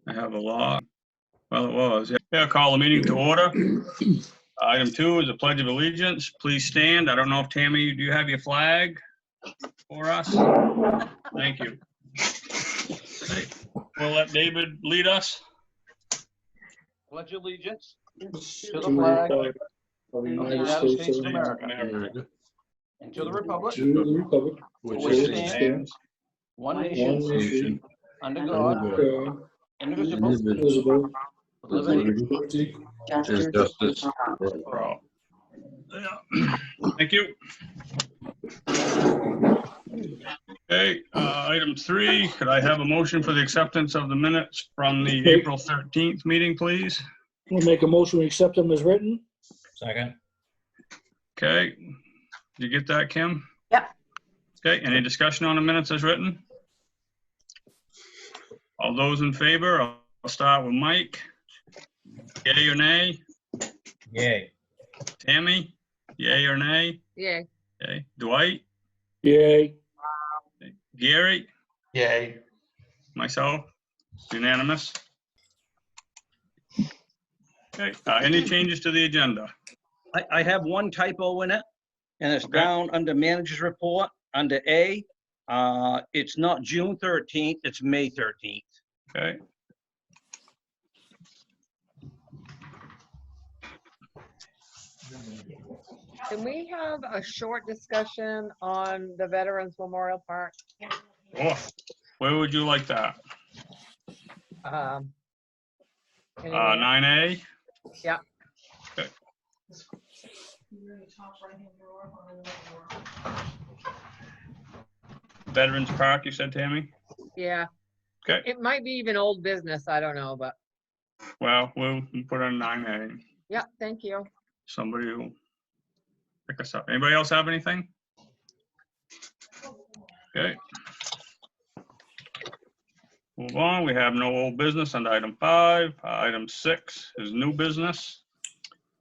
I have a lot. Well, it was. Yeah, call the meeting to order. Item 2 is a pledge of allegiance. Please stand. I don't know if Tammy, do you have your flag for us? Thank you. Okay. We'll let David lead us. Pledge allegiance to the flag of the United States of America and to the republic which stands one nation under God, indivisible, with liberty and justice For all. Yeah. Thank you. Okay, item 3, could I have a motion for the acceptance of the minutes from the April 13th meeting, please? We'll make a motion to accept them as written. Second. Okay, did you get that, Kim? Yep. Okay, any discussion on the minutes as written? All those in favor, I'll start with Mike. Yay or nay? Yay. Tammy, yay or nay? Yay. Okay, Dwight? Yay. Gary? Yay. Myself? Unanimous? Okay, any changes to the agenda? I have one typo in it, and it's Okay. down under manager's report, under A. It's not June 13th, it's May 13th. Okay. Can we have a short discussion on the Veterans Memorial Park? Oh, where would you like that? Anyway, 9A? Yeah. Okay. Veterans Park, you said, Tammy? yeah. Okay. It might be even old business, I don't know, but Well, we'll put it on 9A. yeah, thank you. Somebody will pick us up. Anybody else have anything? Okay. Move on. We have no old business on item 5. Item 6 is new business.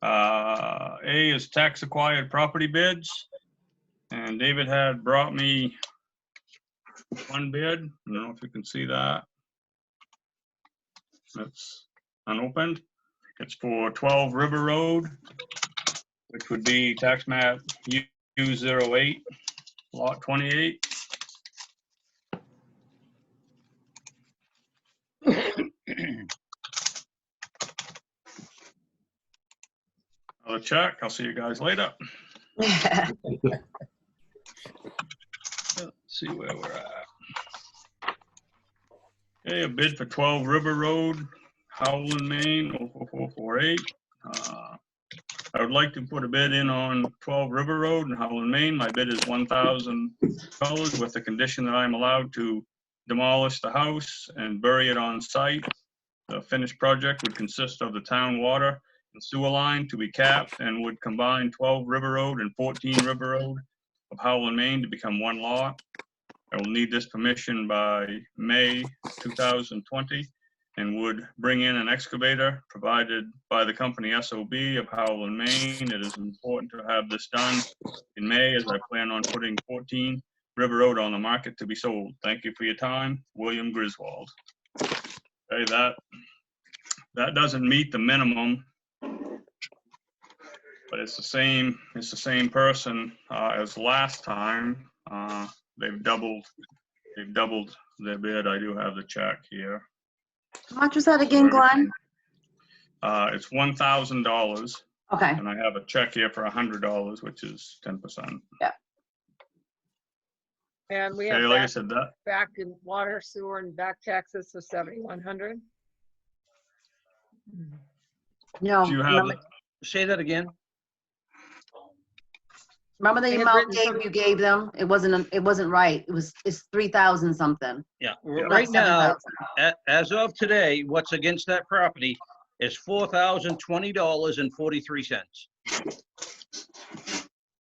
A is tax acquired property bids. And David had brought me one bid. I don't know if you can see that. It's unopened. It's for 12 River Road, which would be tax map U08, lot 28. Another check. I'll see you guys later. Let's see where we're at. Okay, a bid for 12 River Road, Howland, Maine, 04448. I would like to put a bid in on 12 River Road in Howland, Maine. My bid is $1,000 with the condition that I'm allowed to demolish the house and bury it on site. The finished project would consist of the town water and sewer line to be capped and would combine 12 River Road and 14 River Road of Howland, Maine to become one lot. I will need this permission by May 2020 and would bring in an excavator provided by the company SOB of Howland, Maine. It is important to have this done in May as I plan on putting 14 River Road on the market to be sold. Thank you for your time. William Griswold. Okay, that doesn't meet the minimum, but it's the same person as last time. They've doubled their bid. I do have the check here. How much was that again, Glenn? It's $1,000, Okay, and I have a check here for $100, which is 10%. and we Okay, have like I said, back in water, sewer, and back taxes for 7,100. do you have, Say that again. Remember the amount you gave them? It wasn't right. It's 3,000 something. Yeah, Yeah. right now, 7,000. as of today, what's against that property is $4,020.43.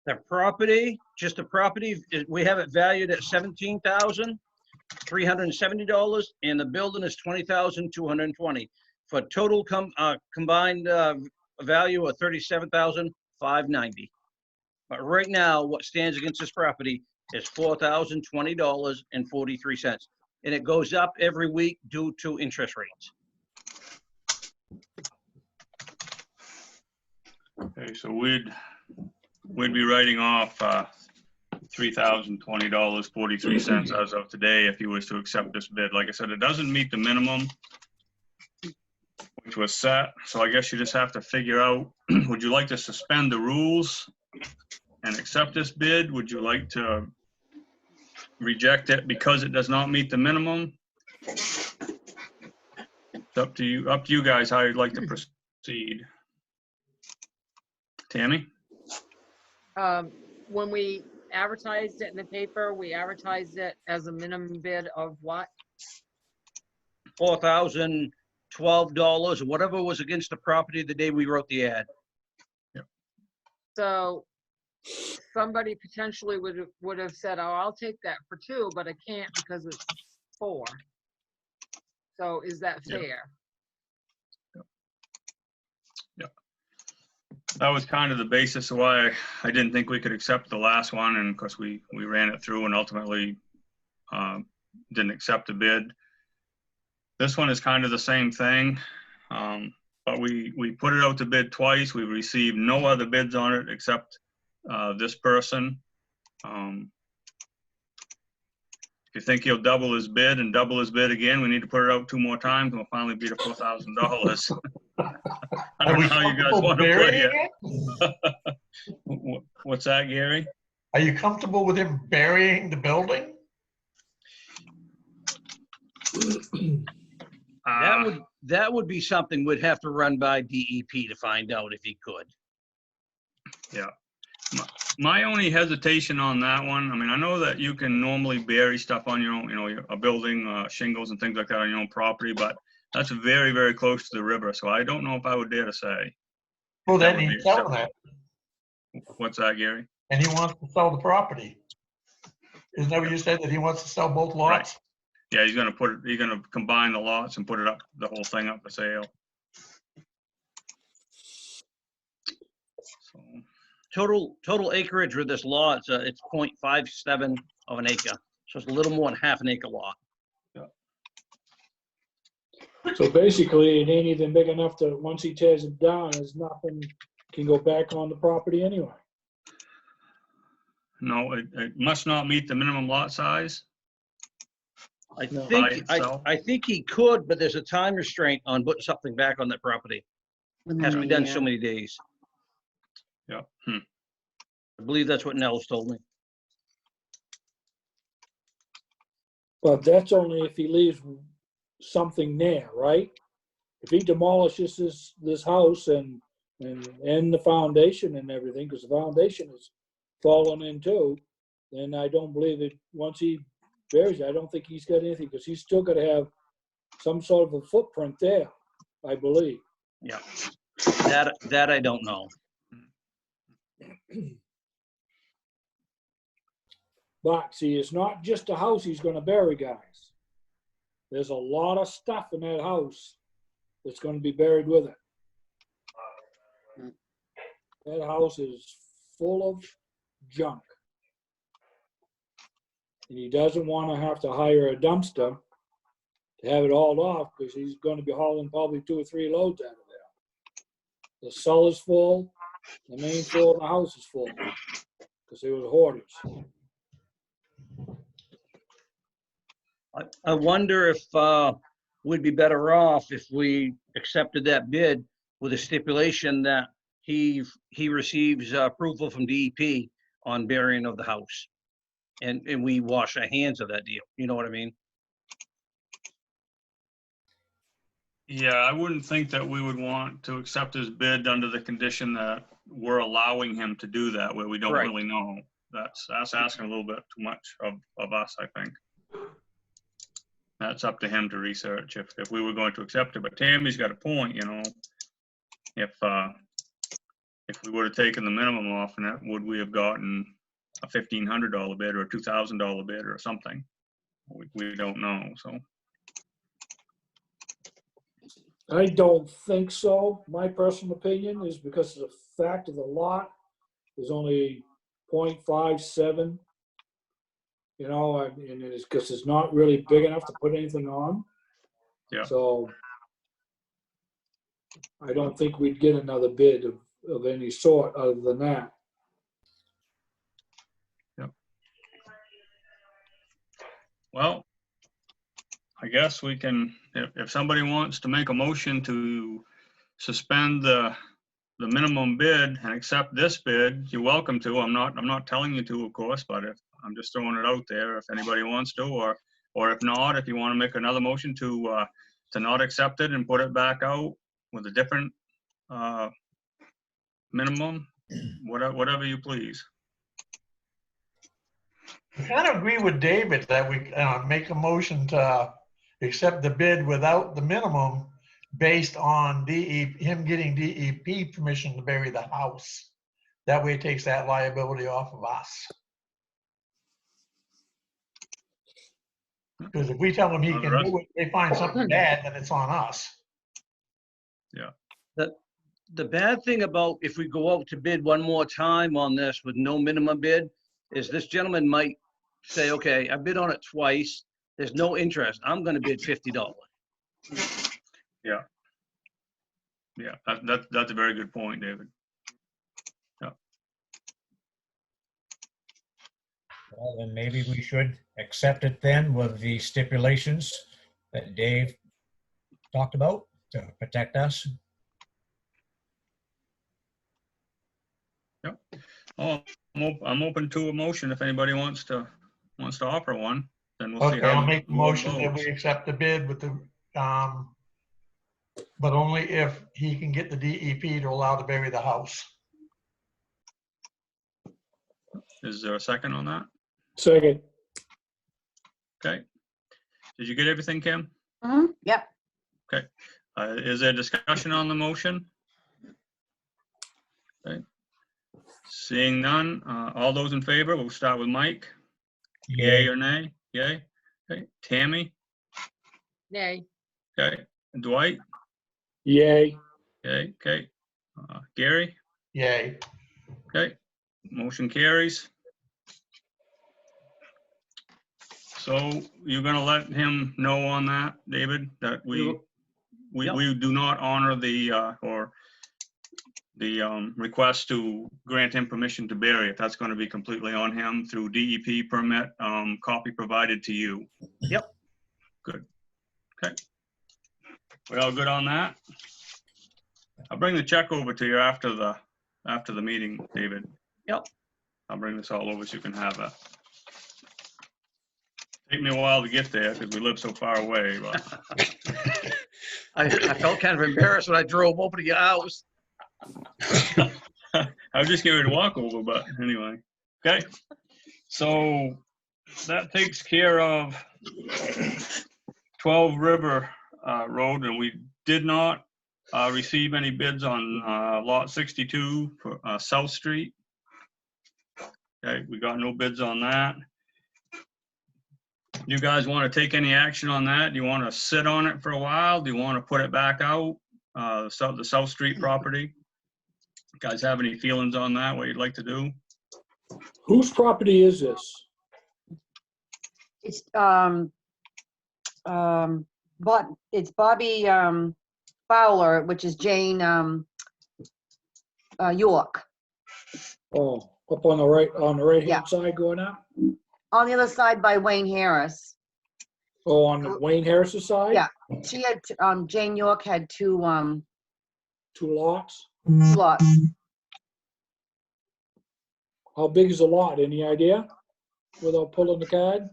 The property, just the property, we have it valued at $17,370, and the building is $20,220 for total combined value of $37,590. But right now, what stands against this property is $4,020.43, and it goes up every week due to interest rates. Okay, so we'd be writing off $3,020.43 as of today if he was to accept this bid. Like I said, it doesn't meet the minimum, which was set. So I guess you just have to figure out, would you like to suspend the rules and accept this bid? Would you like to reject it because it does not meet the minimum? It's up to you guys how you'd like to proceed. Tammy? When we advertised it in the paper, we advertised it as a minimum bid of what? $4,012 or whatever was against the property the day we wrote the ad. So somebody potentially would have said, oh, I'll take that for 2, but I can't because it's 4. So is that Yeah. fair? That was kind of the basis of why I didn't think we could accept the last one, and of course we ran it through and ultimately didn't accept the bid. This one is kind of the same thing, but we put it out to bid twice. We received no other bids on it except this person. If you think he'll double his bid and double his bid again, we need to put it out 2 more times and we'll finally beat a $4,000. I don't know how you guys want to play it. What's that, Gary? Are you comfortable with him burying the building? That would be something we'd have to run by DEP to find out if he could. Yeah. My only hesitation on that one, I mean, I know that you can normally bury stuff on your own, you know, a building, shingles and things like that on your own property, but that's very, very close to the river. So I don't know if I would dare to say. Well, That then would be he's selling it, What's that, Gary? and he wants to sell the property. Isn't that what you said, that he wants to sell both lots? Yeah, he's gonna combine the lots and put it up, the whole thing up for sale. So, Total acreage with this lot, it's 0.57 of an acre. So it's a little more than half an acre lot. So basically, it ain't even big enough to, once he tears it down, there's nothing can go back on the property anyway. no, it must not meet the minimum lot size. I No. think, itself? I think he could, but there's a time restraint on putting something back on that property. Has to be done so many days. Yeah. I believe that's what Nels told me. But that's only if he leaves something there, right? If he demolishes this house and the foundation and everything, because the foundation is falling in too, then I don't believe it, once he buries it, I don't think he's got anything, because he's still gotta have some sort of a footprint there, I believe. Yeah. That I don't know. But see, it's not just a house he's gonna bury, guys. There's a lot of stuff in that house that's gonna be buried with it. That house is full of junk. And he doesn't wanna have to hire a dumpster to have it hauled off, because he's gonna be hauling probably 2 or 3 loads out of there. The cellar's full, the main floor of the house is full, because they were hoarders. I wonder if we'd be better off if we accepted that bid with a stipulation that he receives approval from DEP on burying of the house. And we wash our hands of that deal. You know what I mean? Yeah, I wouldn't think that we would want to accept his bid under the condition that we're allowing him to do that, where we don't Right. really know. That's asking a little bit too much of us, I think. That's up to him to research if we were going to accept it. But Tammy's got a point, you know. If we would have taken the minimum off, and that, would we have gotten a $1,500 bid or a $2,000 bid or something? We don't know, so. I don't think so. My personal opinion is because of the fact of the lot is only 0.57. You know, and it's because it's not really big enough to put anything on. Yeah. So I don't think we'd get another bid of of any sort other than that. Well, I guess we can, if somebody wants to make a motion to suspend the minimum bid and accept this bid, you're welcome to. I'm not telling you to, of course, but if, I'm just throwing it out there if anybody wants to, or if not, if you want to make another motion to not accept it and put it back out with a different minimum, whatever you please. I kind of agree with David that we make a motion to accept the bid without the minimum based on him getting DEP permission to bury the house. That way it takes that liability off of us. Because if we tell them he can do it, they find something bad, then it's on us. Yeah. The bad thing about if we go out to bid one more time on this with no minimum bid is this gentleman might say, okay, I bid on it twice. There's no interest. I'm going to bid $50. Yeah. Yeah, that's a very good point, David. Yeah. Well, then maybe we should accept it then with the stipulations that Dave talked about to protect us. Yep. Oh, I'm open to a motion if anybody wants to offer one. Then we'll see Okay, how I'll make the motion that votes. we accept the bid with the, but only if he can get the DEP to allow to bury the house. Is there a second on that? Second. Okay. Did you get everything, Kim? Yep. Is there discussion on the motion? Okay. Seeing none, all those in favor, we'll start with Mike. Yay or nay? Yay. Okay. Tammy? Nay. Okay. Dwight? Yay. Okay. Okay. Gary? Yay. Okay. Motion carries. So you're gonna let him know on that, David, that we do not honor the request to grant him permission to bury it. That's going to be completely on him through DEP permit, copy provided to you. Yep. Good. Okay. We all good on that? I'll bring the check over to you after the meeting, David. Yep. I'll bring this all over so you can have it. Take me a while to get there because we live so far away, but I felt kind of embarrassed when I drove over to your house. I was just getting ready to walk over, but anyway. Okay. So that takes care of 12 River Road, and we did not receive any bids on lot 62 for South Street. Okay, we got no bids on that. You guys want to take any action on that? Do you want to sit on it for a while? Do you want to put it back out? The South Street property? You guys have any feelings on that? What you'd like to do? Whose property is this? It's, but it's Bobby, Fowler, which is Jane, York. Oh, up on the right Yeah. hand side going up? On the other side by Wayne Harris. Oh, on Wayne Harris's side? Yeah. She had, Jane York had two lots? lots. How big is the lot? Any idea? Without pulling the card?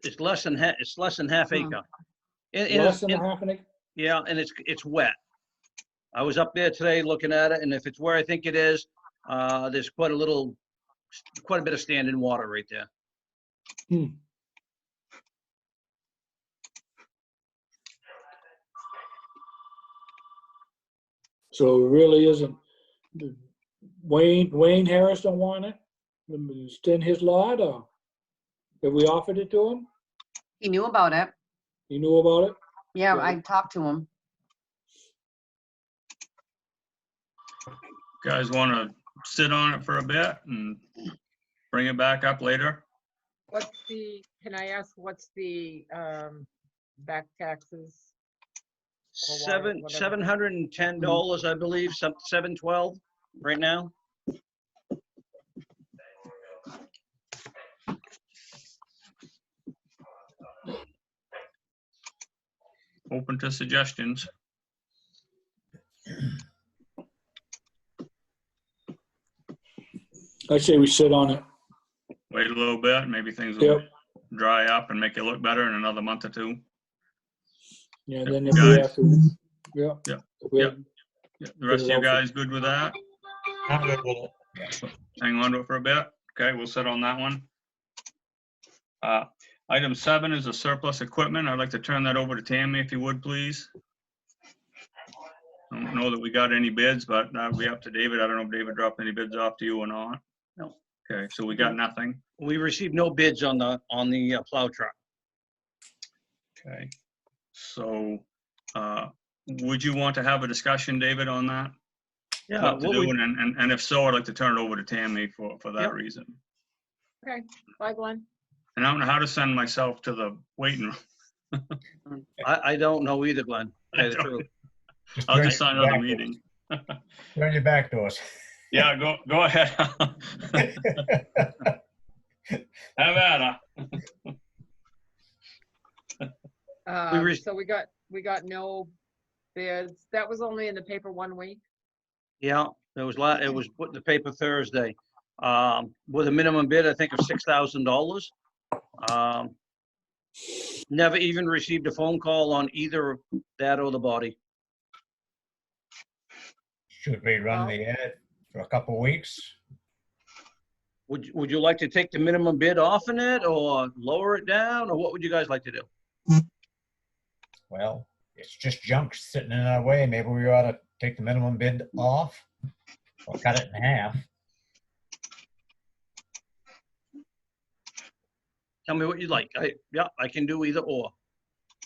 It's less than half acre. Less than a half an acre? Yeah, and it's wet. I was up there today looking at it, and if it's where I think it is, there's quite a bit of standing water right there. So it really isn't, Wayne Harris don't want it? It's in his lot, or have we offered it to him? He knew about it. He knew about it? Yeah, Right. I talked to him. Guys want to sit on it for a bit and bring it back up later? Can I ask, what's the back taxes? Or whatever. $710, I believe, $712. right now. Open to suggestions. I say we sit on it. Wait a little bit, maybe things will Yep. dry up and make it look better in another month or two. Yeah, then if we have to, yeah. Yeah. If we Yeah. have- Yeah, the rest of you guys good with that? I'm good with it. Hang on to it for a bit. Okay, we'll sit on that one. Item 7 is a surplus equipment. I'd like to turn that over to Tammy, if you would, please. I don't know that we got any bids, but that'll be up to David. I don't know if David dropped any bids off to you or not. No. Okay, so we got nothing. We received no bids on the plow truck. Okay, so would you want to have a discussion, David, on that? Yeah, What to what do, we, and if so, I'd like to turn it over to Tammy for Yep. that reason. Okay, bye, Glenn. And I don't know how to send myself to the waiting room. I don't know either, Glenn. to tell you the I don't- truth. Just I'll turn just sign your on the back to meeting. us. Turn your back to us. Yeah, go ahead. Have at her. So we got no bids. That was only in the paper 1 week. Yeah, it was put in the paper Thursday, with a minimum bid, I think, of $6,000. Never even received a phone call on either that or the body. Should we run the ad for a couple of weeks? Would you like to take the minimum bid off in it or lower it down, or what would you guys like to do? Well, it's just junk sitting in our way. Maybe we ought to take the minimum bid off or cut it in half. Tell me what you'd like. I can do either or.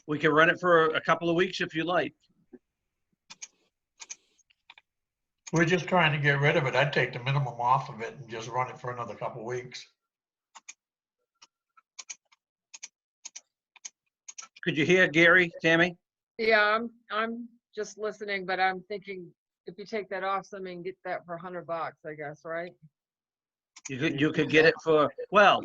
We can run it for a couple of weeks if you like. We're just trying to get rid of it. I'd take the minimum off of it and just run it for another couple weeks. Could you hear Gary, Tammy? Yeah, I'm just listening, but I'm thinking if you take that off, somebody can get that for $100, I guess, right? You could get it for, well,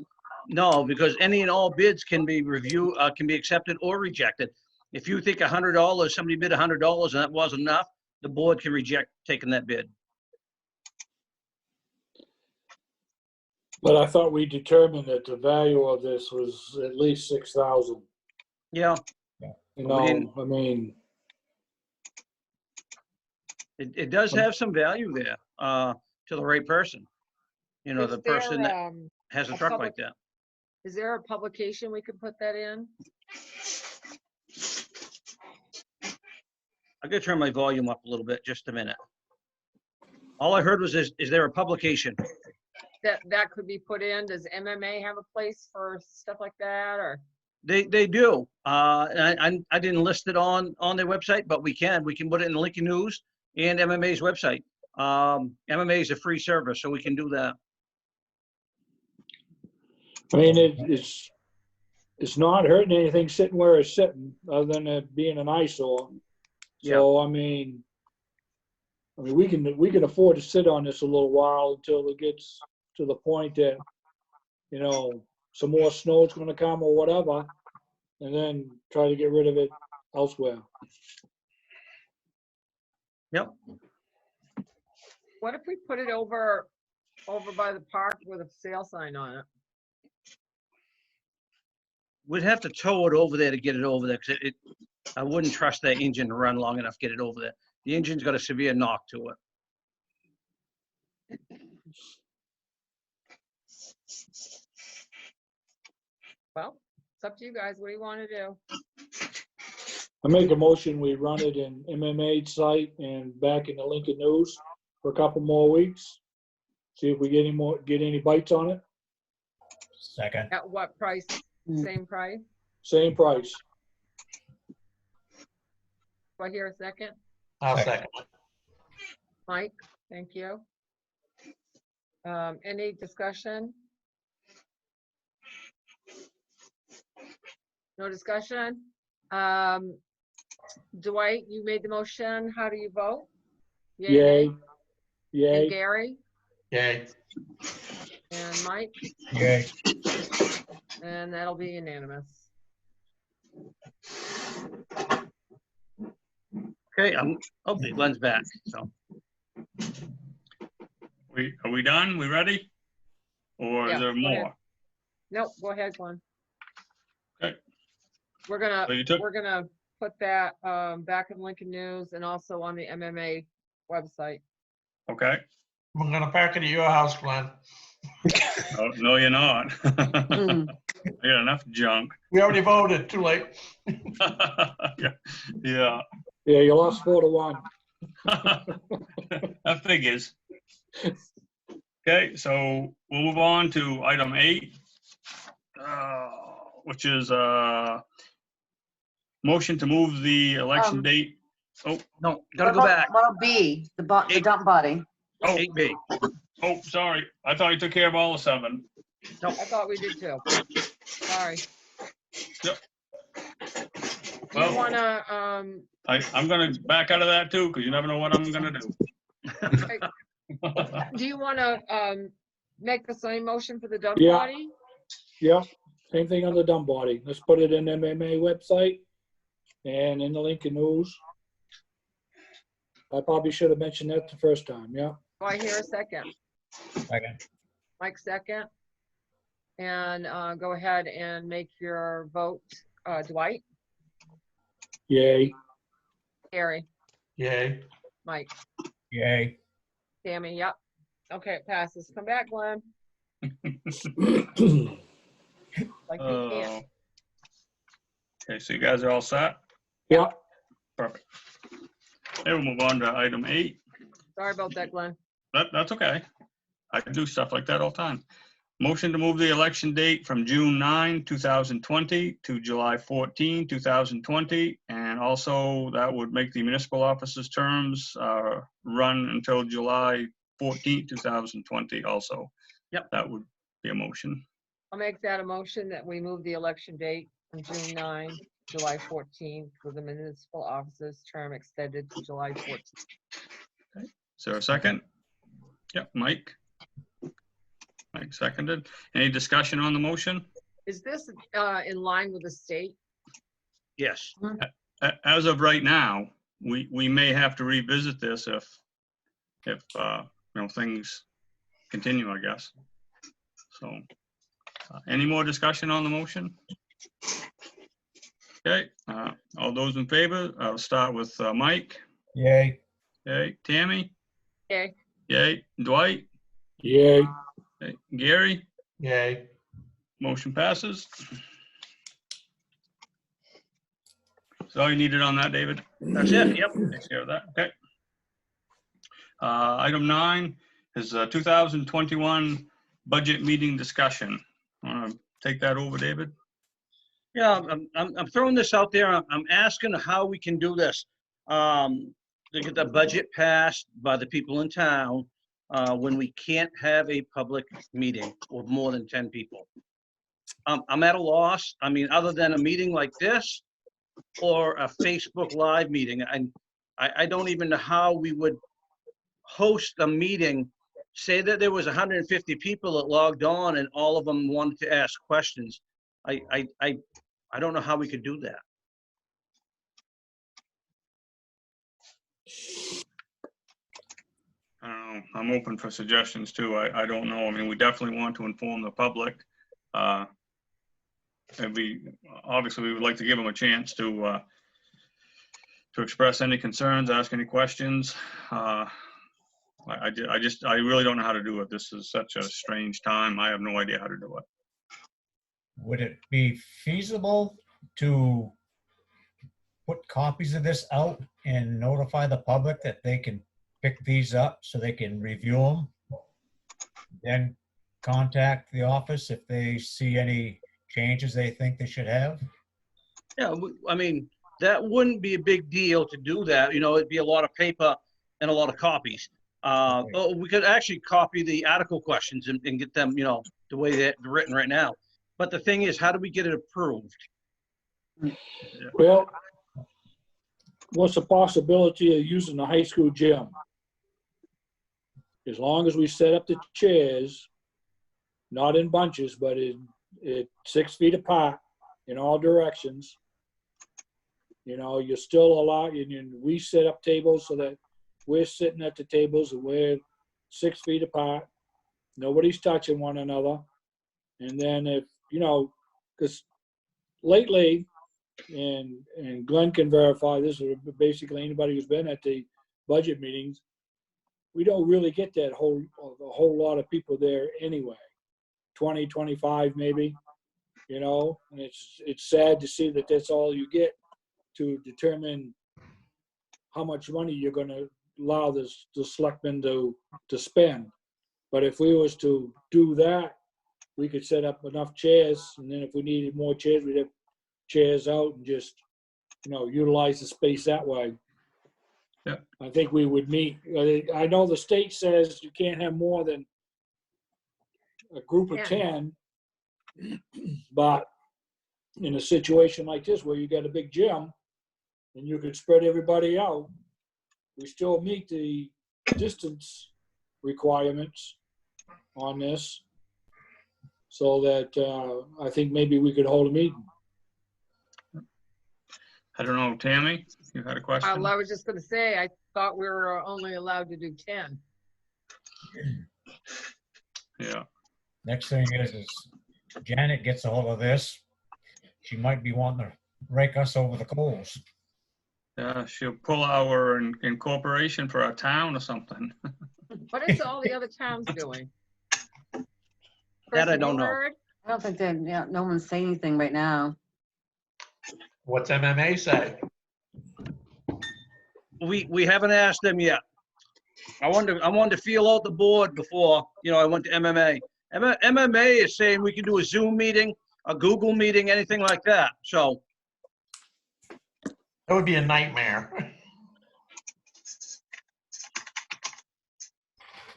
no, because any and all bids can be can be accepted or rejected. If you think $100, somebody bid $100 and that wasn't enough, the board can reject taking that bid. But I thought we determined that the value of this was at least 6,000. Yeah, You But we didn't- know, I mean, it does have some value there, to the right person. You know, Is the person there, that has a a truck public- like that. Is there a publication we could put that in? I gotta turn my volume up a little bit, just a minute. All I heard was, is there a publication? That could be put in? Does MMA have a place for stuff like that, or? They do. And I didn't list it on their website, but we can put it in Lincoln News and MMA's website. MMA is a free service, so we can do that. I mean, it's not hurting anything sitting where it's sitting, other than it being an eyesore. So, I mean, we can afford to sit on this a little while until it gets to the point that, you know, some more snow's gonna come or whatever, and then try to get rid of it elsewhere. Yep. What if we put it over by the park with a sale sign on it? We'd have to tow it over there to get it over there, because I wouldn't trust that engine to run long enough to get it over there. The engine's got a severe knock to it. Well, it's up to you guys. What do you want to do? I make a motion, we run it in MMA site and back in the Lincoln News for a couple more weeks. See if we get any bites on it. Second. At what price? Same price? Same price. Do I hear a second? I'll Second. second it. Mike, thank you. Any discussion? No discussion? Dwight, you made the motion. How do you vote? Yay. and Yay. Gary, Yay. and Mike, Yay. and that'll be unanimous. Okay, hopefully Glenn's back, so. Are we done? We ready? Or is Yeah, there go ahead. more? Nope, go ahead, Glenn. Okay. We're gonna, So you took, we're gonna put that back in Lincoln News and also on the MMA website. okay. I'm gonna park it at your house, Glenn. Oh, no, you're not. Mm. I got enough junk. We already voted, too late. Yeah. Yeah, you lost 4-1. That figures. Okay, so we'll move on to item 8, which is motion to move the election date. Oh, No, gotta go back. What about B, the dump body? oh, 8B. oh, sorry. I thought you took care of all the 7. I thought we did too. Sorry. Do you Well, wanna, I'm gonna back out of that too, because you never know what I'm gonna do. do you wanna, make the same motion for the dump Yeah. body? Yeah, same thing on the dump body. Let's put it in MMA website and in the Lincoln News. I probably should have mentioned that the first time, yeah. Do I hear a second? Second. Mike, second. And go ahead and make your vote. Dwight, Yay. Gary, Yay. Mike, Yay. Tammy, yep. Okay, it passes. Come back, Glenn. Like you can't. Okay, so you guys are all set? Yeah, Perfect. Okay, we'll move on to item 8. Sorry about that, Glenn. That's okay. I do stuff like that all the time. Motion to move the election date from June 9, 2020 to July 14, 2020. And also that would make the municipal officers' terms run until July 14, 2020 also. Yep. That would be a motion. I'll make that a motion that we move the election date from June 9, July 14, for the municipal officers' term extended to July 14. Is there a second? Yep, Mike. Mike seconded. Any discussion on the motion? Is this in line with the state? Yes. As of right now, we may have to revisit this if things continue, I guess. So, any more discussion on the motion? Okay, all those in favor, I'll start with Mike. Yay. Okay, Tammy. Okay, Yay, Dwight. yay. Okay, Gary. Yay. Motion passes. So all you needed on that, David? That's it, yep. Takes care of that, okay. Item 9 is 2021 budget meeting discussion. Want to take that over, David? Yeah, I'm throwing this out there. I'm asking how we can do this. To get the budget passed by the people in town when we can't have a public meeting with more than 10 people. I'm at a loss. I mean, other than a meeting like this or a Facebook Live meeting, and I don't even know how we would host a meeting. Say that there was 150 people that logged on and all of them wanted to ask questions. I don't know how we could do that. I don't know. I'm open for suggestions too. I don't know. I mean, we definitely want to inform the public. Obviously we would like to give them a chance to express any concerns, ask any questions. I really don't know how to do it. This is such a strange time. I have no idea how to do it. Would it be feasible to put copies of this out and notify the public that they can pick these up so they can review them? Then contact the office if they see any changes they think they should have? Yeah, I mean, that wouldn't be a big deal to do that. You know, it'd be a lot of paper and a lot of copies. Oh, we could actually copy the article questions and get them, you know, the way they're written right now. But the thing is, how do we get it approved? Well, what's the possibility of using the high school gym? as long as we set up the chairs, not in bunches, but in 6 feet apart in all directions, you know, you're still allowed, and we set up tables so that we're sitting at the tables and we're 6 feet apart. Nobody's touching one another. And then if, you know, because lately, and Glenn can verify this, or basically anybody who's been at the budget meetings, we don't really get that a whole lot of people there anyway. 20, 25 maybe, you know, and it's sad to see that that's all you get to determine how much money you're going to allow the selectmen to spend. But if we was to do that, we could set up enough chairs, and then if we needed more chairs, we'd have chairs out and just, you know, utilize the space that way. Yeah. I think we would meet. I know the state says you can't have more than a group of 10, but in a situation like this where you got a big gym and you could spread everybody out, we still meet the distance requirements on this, so that I think maybe we could hold a meeting. I don't know, Tammy, you had a question? I was just gonna say, I thought we were only allowed to do 10. Yeah, Next thing is Janet gets a hold of this. She might be wanting to rake us over the coals. yeah, she'll pull our incorporation for our town or something. What is all the other towns doing? That I Chris, don't you know. heard? I don't think that, yeah, no one's saying anything right now. What's MMA say? We haven't asked them yet. I wanted to feel out the board before, you know, I went to MMA. MMA is saying we can do a Zoom meeting, a Google meeting, anything like that. So That would be a nightmare.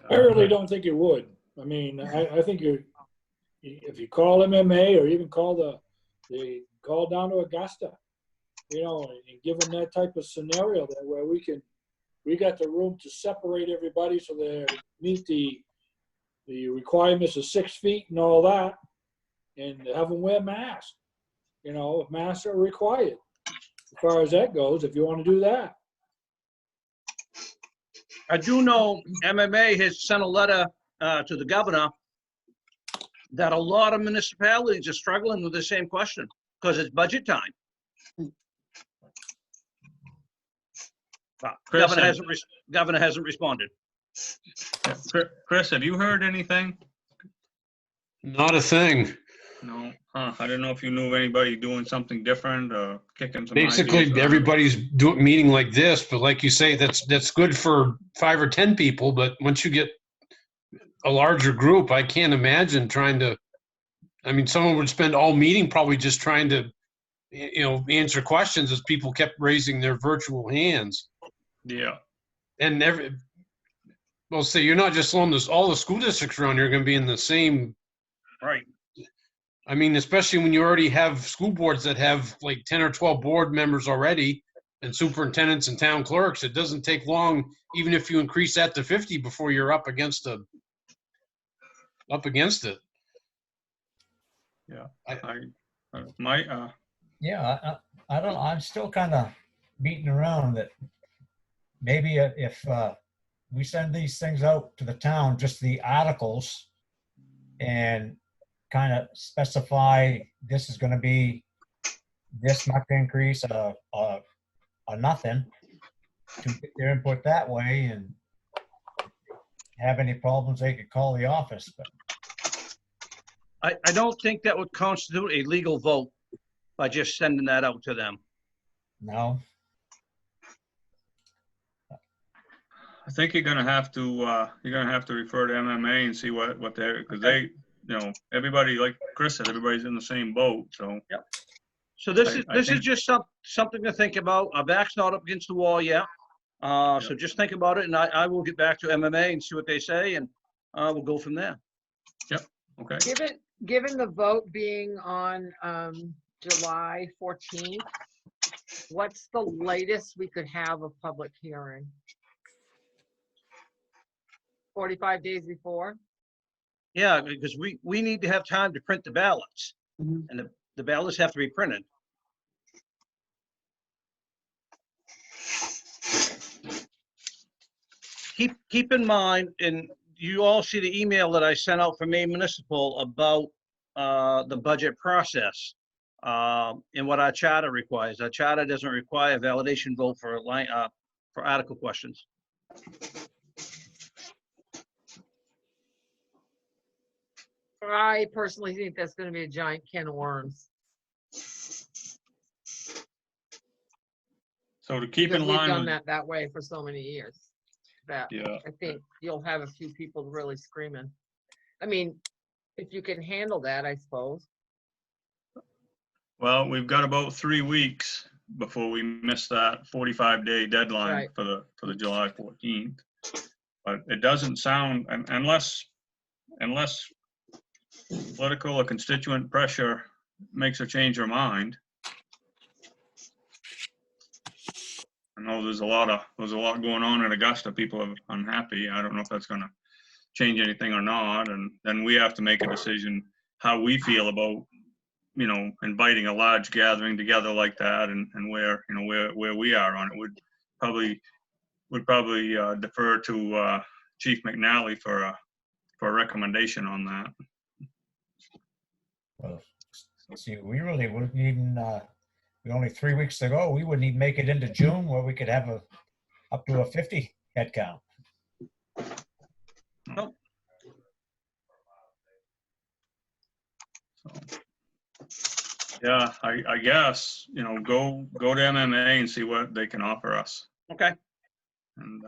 I really don't think it would. I mean, I think if you call MMA or even call call down to Augusta, you know, and give them that type of scenario there where we got the room to separate everybody so they meet the requirements of 6 feet and all that, and have them wear masks. You know, if masks are required, as far as that goes, if you want to do that. I do know MMA has sent a letter to the governor that a lot of municipalities are struggling with the same question because it's budget time. Chris, Governor hasn't responded. Chris, have you heard anything? Not a thing. No, I don't know if you knew of anybody doing something different or kicking some Basically, ideas around. everybody's doing meeting like this, but like you say, that's good for 5 or 10 people. But once you get a larger group, I can't imagine trying to. I mean, someone would spend all meeting probably just trying to, you know, answer questions as people kept raising their virtual hands. Yeah. And well, say you're not just alone. This all the school districts around here are going to be in the same. Right. I mean, especially when you already have school boards that have like 10 or 12 board members already and superintendents and town clerks. It doesn't take long, even if you increase that to 50 before you're up against it. Yeah. I Yeah, I don't know. I'm still kind of beating around that maybe if we send these things out to the town, just the articles, and kind of specify this is going to be this much increase or nothing, to get their input that way, and have any problems, they could call the office. But I don't think that would constitute a legal vote by just sending that out to them. no, I think you're gonna have to refer to MMA and see what they're, because they, you know, everybody, like Chris said, everybody's in the same boat, so. Yep. So this I is think- just something to think about. Our back's not up against the wall yet. So just think about it, and I will get back to MMA and see what they say, and we'll go from there. Okay. Given the vote being on July 14th, what's the latest we could have a public hearing? 45 days before? Yeah, because we need to have time to print the ballots, Mhm. and the ballots have to be printed. Keep in mind, and you all see the email that I sent out from Maine Municipal about the budget process and what our charter requires. Our charter doesn't require a validation vote for article questions. I personally think that's gonna be a giant can of worms. So to keep Because in we've line done with, that way for so many years. That yeah, I think you'll have a few people really screaming. I mean, if you can handle that, I suppose. well, we've got about 3 weeks before we miss that 45-day deadline Right. for the July 14th. But it doesn't sound, unless political or constituent pressure makes her change her mind. I know there's a lot going on in Augusta. People are unhappy. I don't know if that's gonna change anything or not. And then we have to make a decision how we feel about, inviting a large gathering together like that, and where we are on it. Would probably defer to Chief McNally for a recommendation on that. Well, see, we really wouldn't even, we're only 3 weeks to go. We wouldn't even make it into June where we could have up to a 50 head count. Nope. Yeah, I guess, go to MMA and see what they can offer us, Okay. and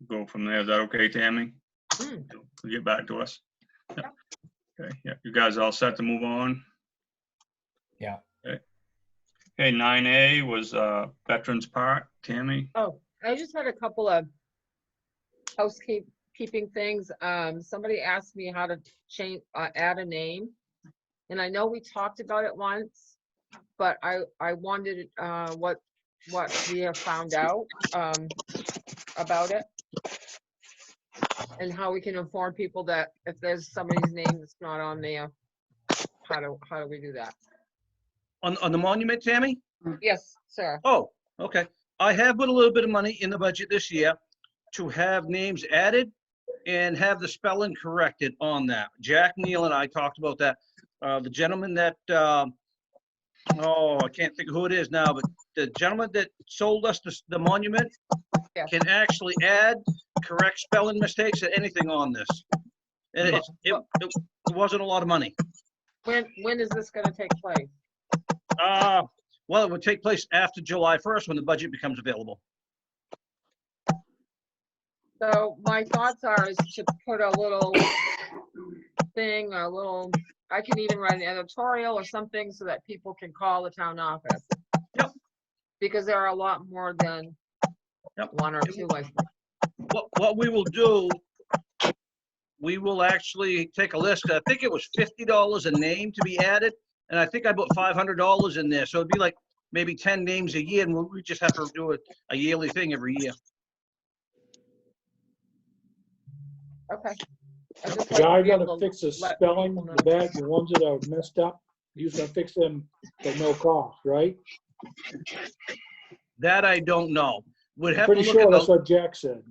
go from there. Is that okay, Tammy? Hmm. Get back to us. Yeah. Okay, yeah, you guys all set to move on? Yeah. Okay, 9A was Veterans Park. Tammy? Oh, I just had a couple of housekeeping things. Somebody asked me how to change, add a name. And I know we talked about it once, but I wondered what we have found out about it. And how we can inform people that if there's somebody's name that's not on there, how do we do that? On the monument, Tammy? Yes, sir. Oh, okay. I have put a little bit of money in the budget this year to have names added and have the spelling corrected on that. Jack Neal and I talked about that. The gentleman that, I can't think of who it is now, but the gentleman that sold us the monument Yeah. can actually add correct spelling mistakes or anything on this. And it wasn't a lot of money. When is this gonna take place? Well, it would take place after July 1st when the budget becomes available. So my thoughts are is to put a little thing, I can even write an editorial or something so that people can call the town office. Yep. Because there are a lot more than one or two, I think. What we will do, we will actually take a list. I think it was $50 a name to be added. And I think I put $500 in there. So it'd be like maybe 10 names a year. And we just have to do a yearly thing every year. Okay. I just Yeah, I like to be able gotta to fix the let spelling, people know. the ones that are messed up. You're gonna fix them for no cost, right? That I don't know. We'd have to Pretty look sure at that's what Jack said.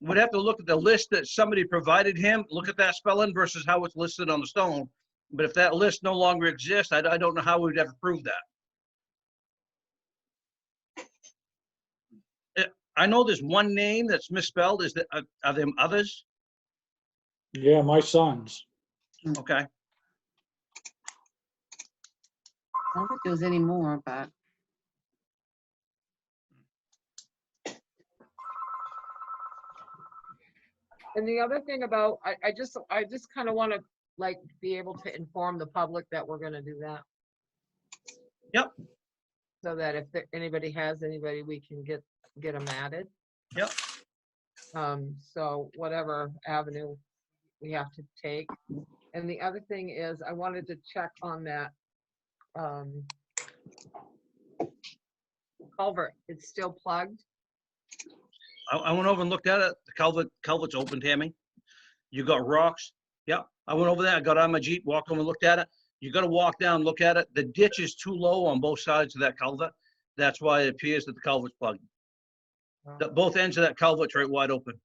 we'd have to look at the list that somebody provided him, look at that spelling versus how it's listed on the stone. But if that list no longer exists, I don't know how we'd ever prove that. I know there's one name that's misspelled. Are there others? Yeah, my sons. Okay. I don't think there was any more, but And the other thing about, I just kind of want to like be able to inform the public that we're gonna do that. Yep. So that if anybody has anybody, we can get them added. Yep. So whatever avenue we have to take. And the other thing is, I wanted to check on that culvert. It's still plugged. I went over and looked at it. The culvert's open, Tammy. You got rocks. Yeah, I went over there, I got on my Jeep, walked over and looked at it. You gotta walk down, look at it. The ditch is too low on both sides of that culvert. That's why it appears that the culvert's plugged. Both ends of that culvert's right wide open.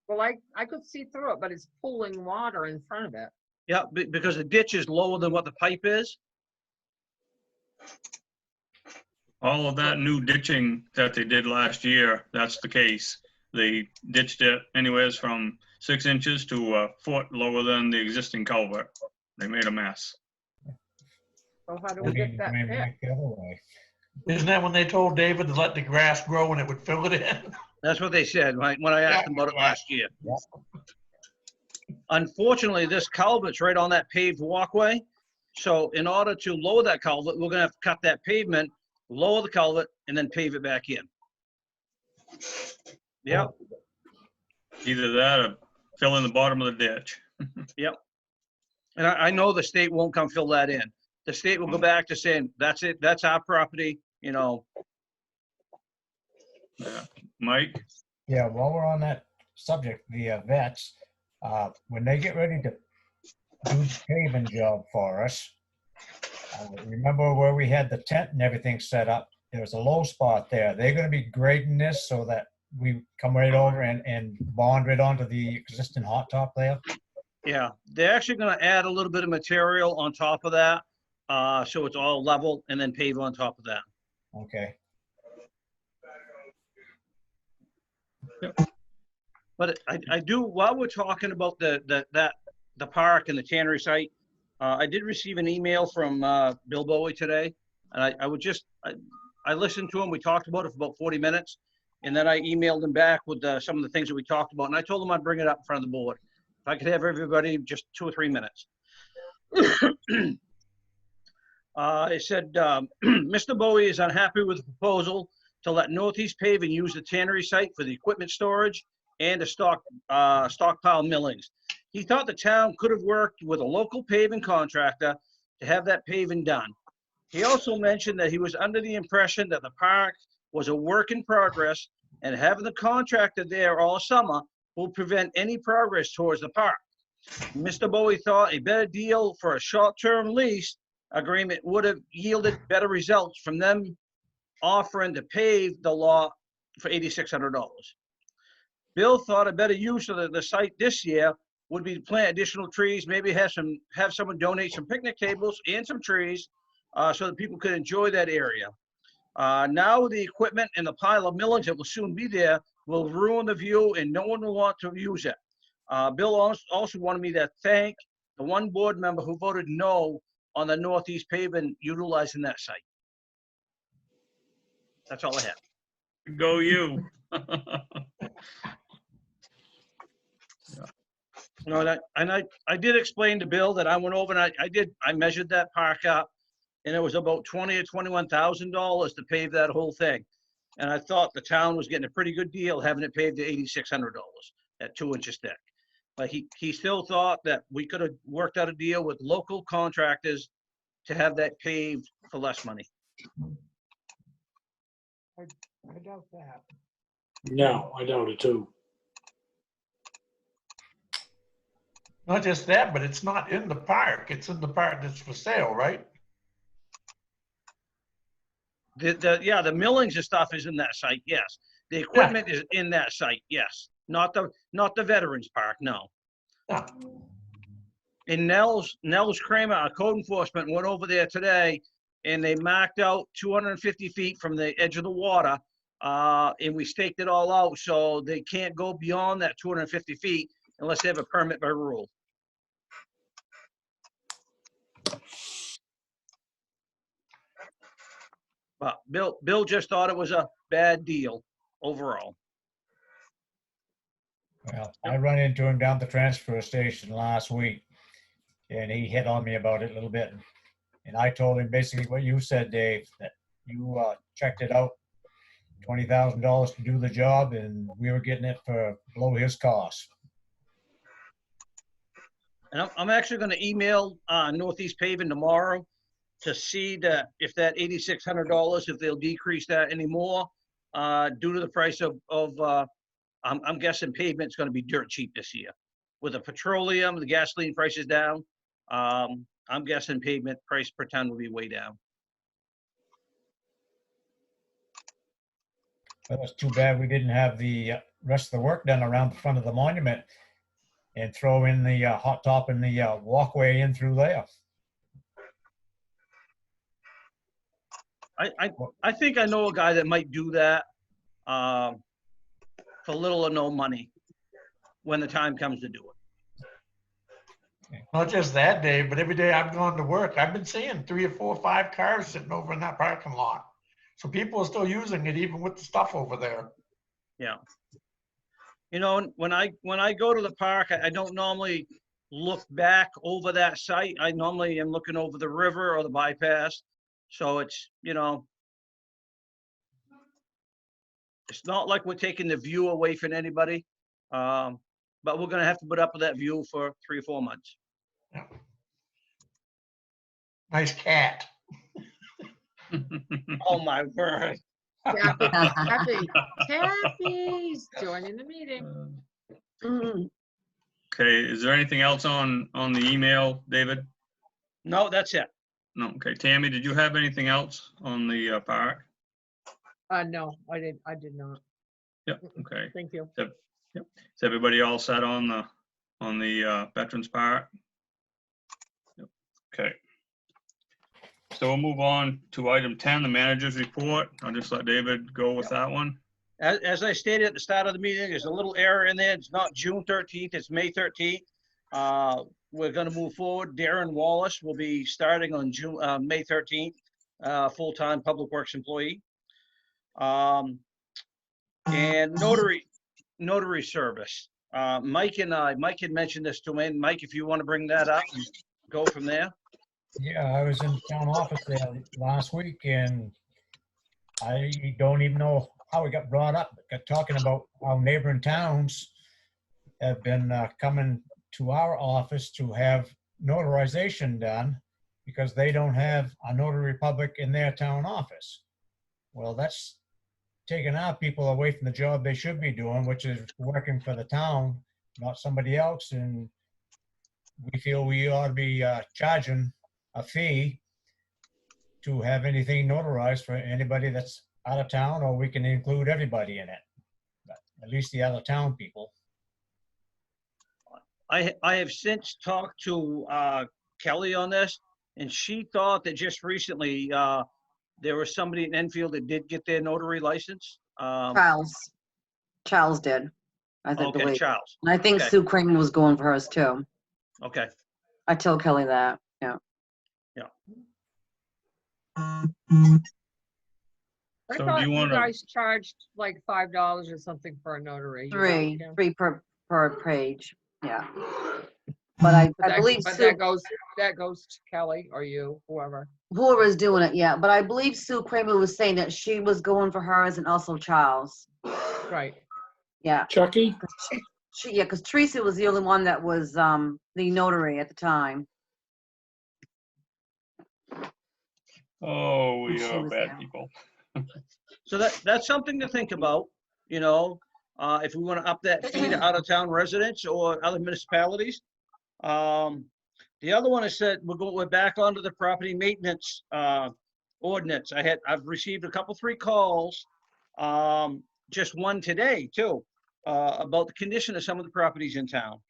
Well, I could see through it, but it's pooling water in front of it. Yeah, because the ditch is lower than what the pipe is. All of that new ditching that they did last year, that's the case. They ditched it anywheres from 6 inches to a foot lower than the existing culvert. They made a mess. So how do we get that Maybe fixed? the other way. Isn't that when they told David to let the grass grow and it would fill it in? That's what they said when I asked them about it last year. Unfortunately, this culvert's right on that paved walkway. So in order to lower that culvert, we're gonna have to cut that pavement, lower the culvert, and then pave it back in. Yep, Either that or fill in the bottom of the ditch. yep. And I know the state won't come fill that in. The state will go back to saying, that's it, that's our property, you know. Yeah. Mike? Yeah, while we're on that subject, the vets, when they get ready to do the paving job for us, remember where we had the tent and everything set up? There was a low spot there. They're gonna be grading this so that we come right over and bond right onto the existing hot top there? Yeah, they're actually gonna add a little bit of material on top of that, so it's all level, and then pave on top of that. Okay. But I do, while we're talking about the park and the tannery site, I did receive an email from Bill Bowie today, and I listened to him. We talked about it for about 40 minutes, and then I emailed him back with some of the things that we talked about, and I told him I'd bring it up in front of the board. If I could have everybody just 2 or 3 minutes. It said, Mr. Bowie is unhappy with the proposal to let Northeast Paving use the tannery site for the equipment storage and the stockpile millings. He thought the town could have worked with a local paving contractor to have that paving done. He also mentioned that he was under the impression that the park was a work in progress and having the contractor there all summer will prevent any progress towards the park. Mr. Bowie thought a better deal for a short-term lease agreement would have yielded better results from them offering to pave the lot for $8,600. Bill thought a better use of the site this year would be to plant additional trees, maybe have someone donate some picnic tables and some trees so that people could enjoy that area. Now the equipment and the pile of millings that will soon be there will ruin the view and no one will want to use it. Bill also wanted me to thank the one board member who voted no on the Northeast paving utilizing that site. That's all I have. Go you. You know, and I did explain to Bill that I went over and I measured that park up, and it was about $20,000 or $21,000 to pave that whole thing. And I thought the town was getting a pretty good deal having it paved to $8,600 at 2 inches thick. But he still thought that we could have worked out a deal with local contractors to have that paved for less money. I doubt that. No, I doubt it too. Not just that, but it's not in the park. It's in the part that's for sale, right? The millings and stuff is in that site, yes. The equipment is in that site, yes. Not the Veterans Park, no. Yeah. And Nels Kramer, our code enforcement, went over there today and they marked out 250 feet from the edge of the water. And we staked it all out, so they can't go beyond that 250 feet unless they have a permit by rule. But Bill just thought it was a bad deal overall. Well, I run into him down at the transfer station last week, and he hit on me about it a little bit. And I told him basically what you said, Dave, that you checked it out, $20,000 to do the job, and we were getting it for below his cost. And I'm actually going to email Northeast Paving tomorrow to see that if that $8,600, if they'll decrease that anymore due to the price of I'm guessing pavement's going to be dirt cheap this year with the petroleum, the gasoline prices down, I'm guessing pavement price per ton will be way down. But it's too bad we didn't have the rest of the work done around the front of the monument and throw in the hot top and the walkway in through there. I think I know a guy that might do that for little or no money when the time comes to do it. Not just that day, but every day I've gone to work, I've been seeing 3 or 4 or 5 cars sitting over in that parking lot. So people are still using it even with the stuff over there. Yeah. You know, when I go to the park, I don't normally look back over that site. I normally am looking over the river or the bypass. So it's, you know, it's not like we're taking the view away from anybody. But we're gonna have to put up with that view for 3 or 4 months. Yeah. Nice cat. Oh my word. Kathy's joining the meeting. Mhm. Okay, is there anything else on the email, David? No, that's it. No, okay. Tammy, did you have anything else on the park? No, I did not. Yep, okay. Thank you. Yep. Is everybody all set on the Veterans Park? Yep. Okay. So we'll move on to item 10, the manager's report. I'll just let David go with that one. As I stated at the start of the meeting, there's a little error in there. It's not June 13th, it's May 13th. We're gonna move forward. Darren Wallace will be starting on May 13th, full-time public works employee. And notary service. Mike had mentioned this to me. Mike, if you want to bring that up, and go from there. Yeah, I was in the town office there last week and I don't even know how it got brought up. Got talking about how neighboring towns have been coming to our office to have notarization done because they don't have a notary public in their town office. Well, that's taking our people away from the job they should be doing, which is working for the town, not somebody else. And we feel we ought to be charging a fee to have anything notarized for anybody that's out of town, or we can include everybody in it, but at least the out of town people. I have since talked to Kelly on this, and she thought that just recently there was somebody in Enfield that did get their notary license. Charles did, I think. Okay, Charles. And I think Okay. Sue Kramer was going for hers too. Okay. I told Kelly that, yeah. I So do thought you you wanna- guys charged like $5 or something for a notary. You know, yeah. Three per page, yeah. But I believe But Sue, that goes to Kelly or you, whoever. whoever's doing it, yeah, but I believe Sue Kramer was saying that she was going for hers and also Charles, Right. yeah. Chucky? Yeah, because Teresa was the only one that was the notary at the time. Oh, we She are was bad there. people. So that's something to think about, you know, if we want to up that fee to out-of-town residents or other municipalities. The other one is that we're back onto the property maintenance ordinance. I've received a couple, 3 calls, just one today too, about the condition of some of the properties in town.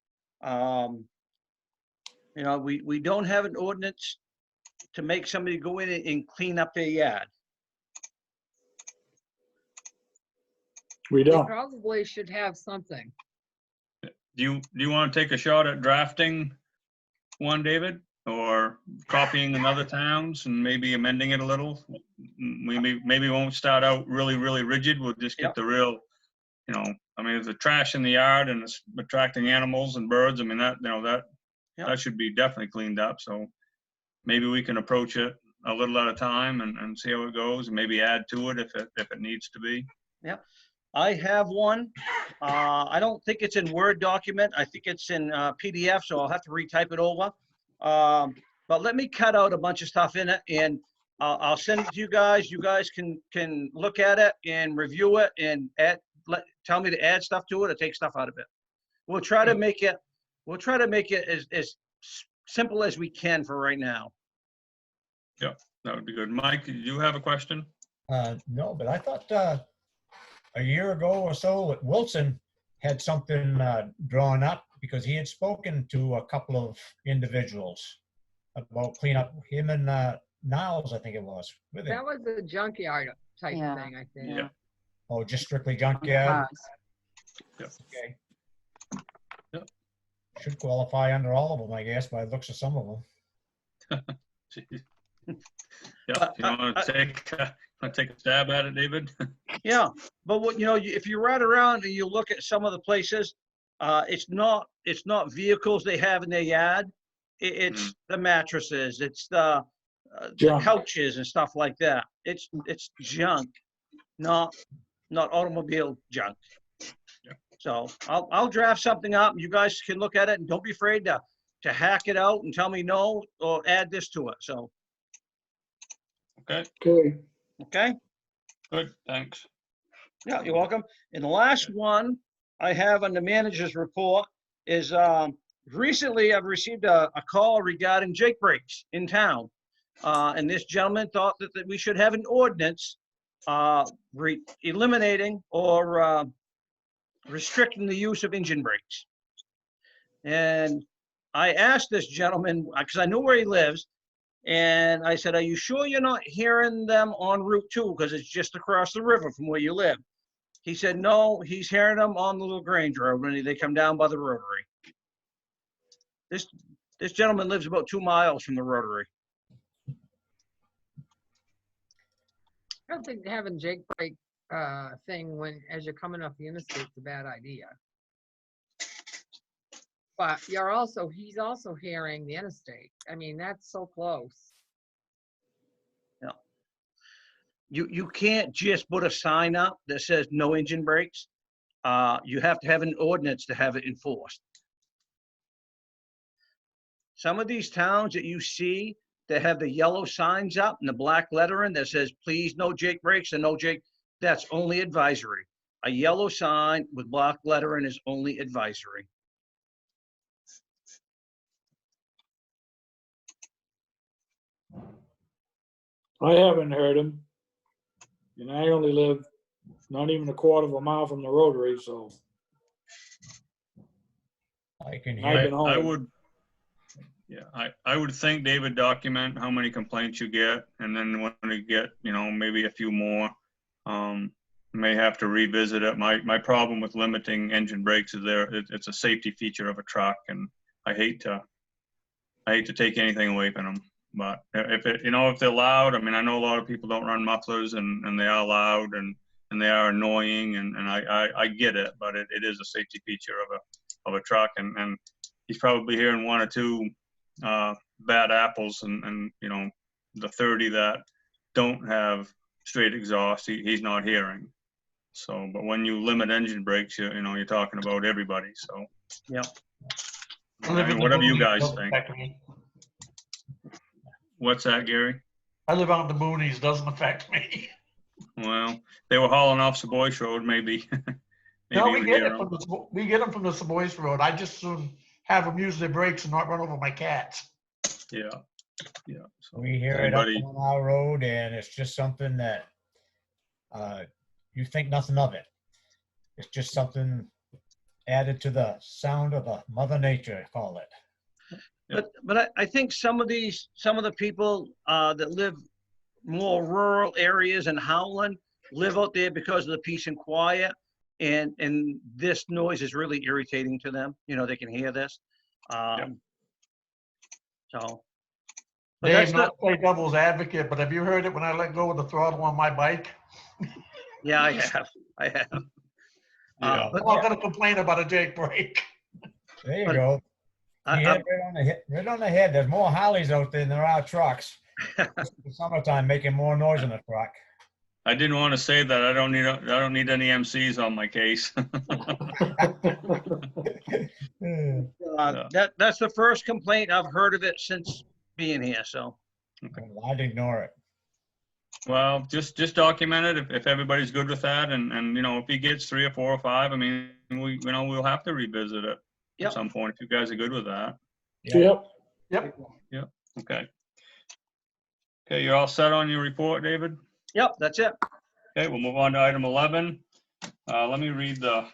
You know, we don't have an ordinance to make somebody go in and clean up their yard. We We don't. probably should have something. Do you want to take a shot at drafting one, David? Or copying another towns and maybe amending it a little? Maybe we won't start out really, really rigid. We'll just get Yep. the real, you know, I mean, if the trash in the yard and it's attracting animals and birds, I mean, that, you know, Yep. that should be definitely cleaned up. So maybe we can approach it a little at a time and see how it goes, and maybe add to it if it needs to be. I have one. I don't think it's in Word document. I think it's in PDF, so I'll have to retype it over. But let me cut out a bunch of stuff in it and I'll send it to you guys. You guys can look at it and review it and tell me to add stuff to it or take stuff out of it. We'll try to make it we'll try to make it as simple as we can for right now. That would be good. Mike, do you have a question? No, but I thought a year ago or so, Wilson had something drawn up because he had spoken to a couple of individuals about cleanup. Him and Niles, I think it was. With him. That was a junkyard type Yeah. thing, I think. Yeah. Oh, just strictly On the junkyard. cars. Okay. Yep. Should qualify under all of them, I guess, by the looks of some of them. Jeez. Yeah, you want to take a stab at it, David? Yeah, but what, if you ride around and you look at some of the places, it's not vehicles they have in their yard. It's the mattresses, it's the Junk. couches and stuff like that. It's junk, not automobile junk. Yeah. So I'll draft something up. You guys can look at it and don't be afraid to hack it out and tell me no or add this to it. So, Okay, Okay, okay. good, thanks. Yeah, you're welcome. And the last one I have on the manager's report is recently I've received a call regarding Jake breaks in town. And this gentleman thought that we should have an ordinance eliminating or restricting the use of engine brakes. And I asked this gentleman, because I know where he lives, and I said, are you sure you're not hearing them on Route 2? Because it's just across the river from where you live. He said, no, he's hearing them on the LaGrange Road when they come down by the Rotary. This gentleman lives about 2 miles from the Rotary. I don't think having Jake break thing as you're coming off the interstate is a bad idea. But he's also hearing the interstate. I mean, that's so close. Yeah. You can't just put a sign up that says no engine brakes. You have to have an ordinance to have it enforced. Some of these towns that you see that have the yellow signs up and the black lettering that says, please no Jake brakes and no Jake, that's only advisory. A yellow sign with black lettering is only advisory. I haven't heard him. And I only live not even a quarter of a mile from the Rotary, so I can I've hear. been I home. would, yeah, I would think, David, document how many complaints you get, and then when you get, maybe a few more, may have to revisit it. My problem with limiting engine brakes is it's a safety feature of a truck, and I hate to take anything away from them. But if they're loud, I mean, I know a lot of people don't run mufflers, and they are loud and they are annoying, and I get it, but it is a safety feature of a truck, and he's probably hearing one or two bad apples, and the 30 that don't have straight exhaust, he's not hearing. So, but when you limit engine brakes, you're talking about everybody. So, Yeah. I mean, whatever you guys Doesn't think. affect me. What's that, Gary? I live out in the boonies, doesn't affect me. Well, they were hauling off Savoy's Road, maybe. No, you we get hear it from we get them from the Savoy's Road. I just soon have them use their brakes and not run over my cats. them. Yeah. So We hear it up anybody- on our road, and it's just something that you think nothing of it. It's just something added to the sound of the Mother Nature, call it. But I think some of the people that live more rural areas in Howland live out there because of the peace and quiet, and this noise is really irritating to them. They can hear this. So. But Dave, that's not to play devil's advocate, but have you heard it when I let go of the throttle on my bike? yeah, I have. Yeah. But I'm not gonna complain about a Jake brake. There you But go. I- You hit right on the head. There's more Harleys out there than there are trucks. It's the summertime making more noise in a truck. I didn't want to say that. I don't need any MCs on my case. that's the first complaint I've heard of it since being here. So. I'd ignore it. Well, just document it if everybody's good with that, and if he gets 3 or 4 or 5, I mean, we'll have to revisit it. Yep. at some point, if you guys are good with that. Yep. Yep. Okay. Okay, you're all set on your report, David? Yep, that's it. Okay, we'll move on to item 11. Let me read the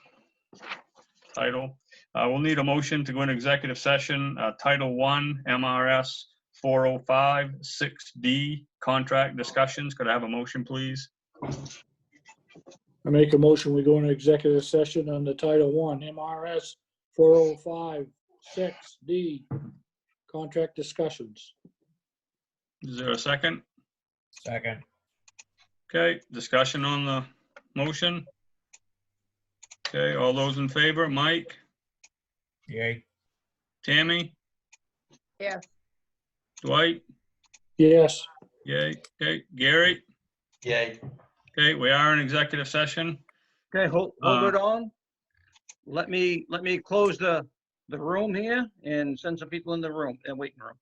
title. We'll need a motion to go into executive session, Title 1, MRS 405 6D, contract discussions. Could I have a motion, please? I make a motion, we go into executive session under Title I, MRS 405 6D, contract discussions. Is there a second? Second. Okay, discussion on the motion. Okay, all those in favor, Mike, Yay. Tammy, Yes. Dwight, Yes. yay, okay, Gary, Yay. okay, we are in executive session. Okay, hold it on. Let me close the room here and send some people in the room, waiting room.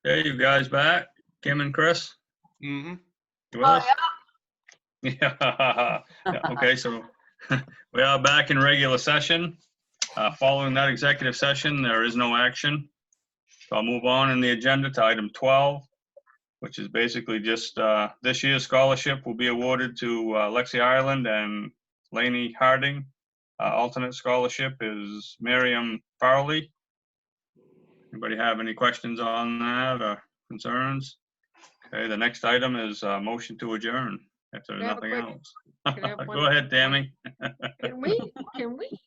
Okay, you guys back? Kim and Chris? Mm-hmm. You with us? Yeah. Yeah, okay, so we are back in regular session. Following that executive session, there is no action. So I'll move on in the agenda to item 12, which is basically just this year's scholarship will be awarded to Lexi Ireland and Lainey Harding. Alternate scholarship is Miriam Farley. Anybody have any questions on that or concerns? Okay, the next item is motion to adjourn, if there's Can I have a nothing quick- else. can I have Go one- ahead, Tammy. Can we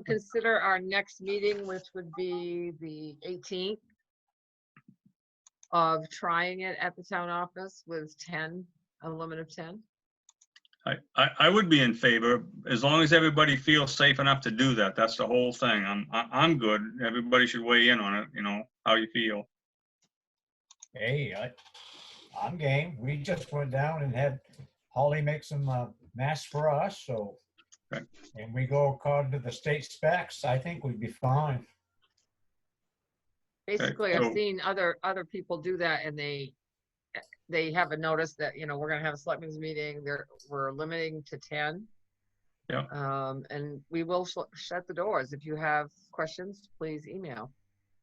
consider our next meeting, which would be the 18th, of trying it at the town office with 10, a limit of 10? I would be in favor, as long as everybody feels safe enough to do that. That's the whole thing. I'm good. Everybody should weigh in on it, you know, how you feel. Hey, I'm game. We just went down and had Holly make some masks for us, so. Okay. And we go according to the state specs, I think we'd be fine. Basically, so- I've seen other people do that, and they have a notice that, you know, we're gonna have a selectmen's meeting, we're limiting to 10. Yeah. And we will shut the doors. If you have questions, please email.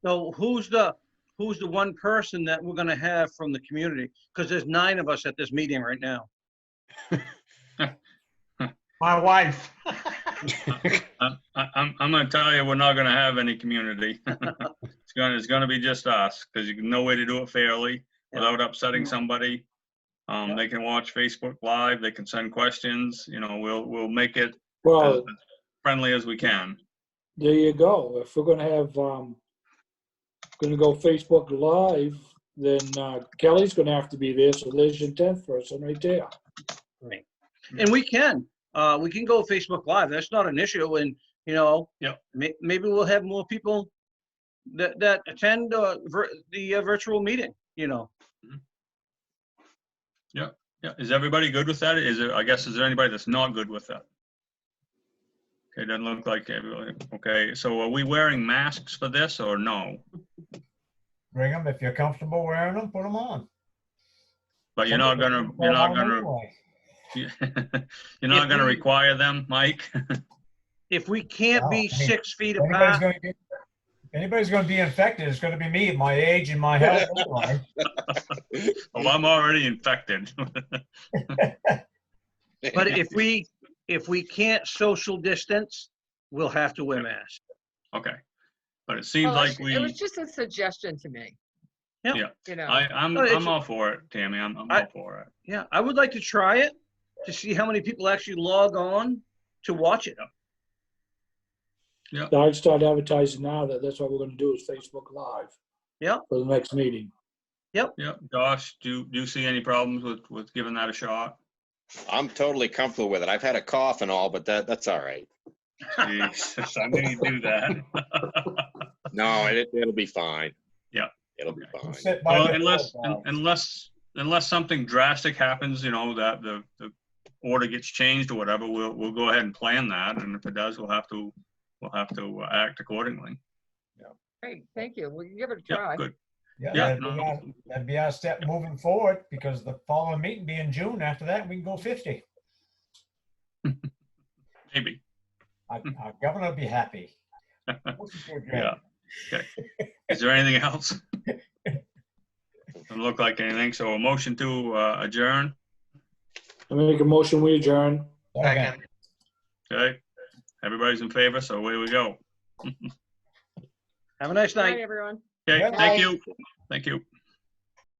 So who's the one person that we're gonna have from the community? Because there's 9 of us at this meeting right now. My wife. I'm gonna tell you, we're not gonna have any community. It's gonna be just us, because you no way to do it fairly without upsetting somebody. Yeah. They can watch Facebook Live, they can send questions, you know, we'll make it as Well, friendly as we can. there you go. If we're gonna have, gonna go Facebook Live, then Kelly's gonna have to be there, so there's your 10th person right there. Right. And we can go Facebook Live. That's not an issue. And, you know, Yep. Maybe we'll have more people that attend the virtual meeting, you know. Yeah, is everybody good with that? Is there anybody that's not good with that? Okay, doesn't look like everybody. Okay, so are we wearing masks for this or no? Bring them, if you're comfortable wearing them, put them on. But you're not gonna Anyway. you're not gonna require them, Mike? If we can't Wow, be I mean, 6 feet If apart, anybody's gonna be infected, it's gonna be me at my age and my health. Anyway. Oh, I'm already infected. but if we can't social distance, we'll have to wear masks. Okay, but it seems Well, like it was just a suggestion to me. Yeah. Yeah. You know, I'm No, it's- all for it, Tammy. I'm all for it. Yeah, I would like to try it to see how many people actually log on to watch it. I'd start advertising now that's what we're gonna do is Facebook Live. Yeah. For the next meeting. Yep. Josh, do you see any problems with giving that a shot? I'm totally comfortable with it. I've had a cough and all, but that's all right. Jesus, I knew you'd do that. No, it'll be fine. Yeah. It'll be You fine. sit by Well, the unless, door, unless something drastic happens, you know, that the order gets changed or whatever, we'll go ahead and plan that. And if it does, we'll have to act accordingly. Great, thank you. We can give it a Yeah, try. good. Yeah, Yeah, that'd be our step moving forward, because the following meeting be in June. After that, we can go 50. Maybe. Our governor will be happy. Motion to adjourn. Yeah. Okay. Is there anything else? Doesn't look like anything. So a motion to adjourn. I make a motion, we adjourn. Second. Okay. Everybody's in favor, so away we go. Have a nice Good night. night, everyone. Okay, Yeah. thank you. Thank you.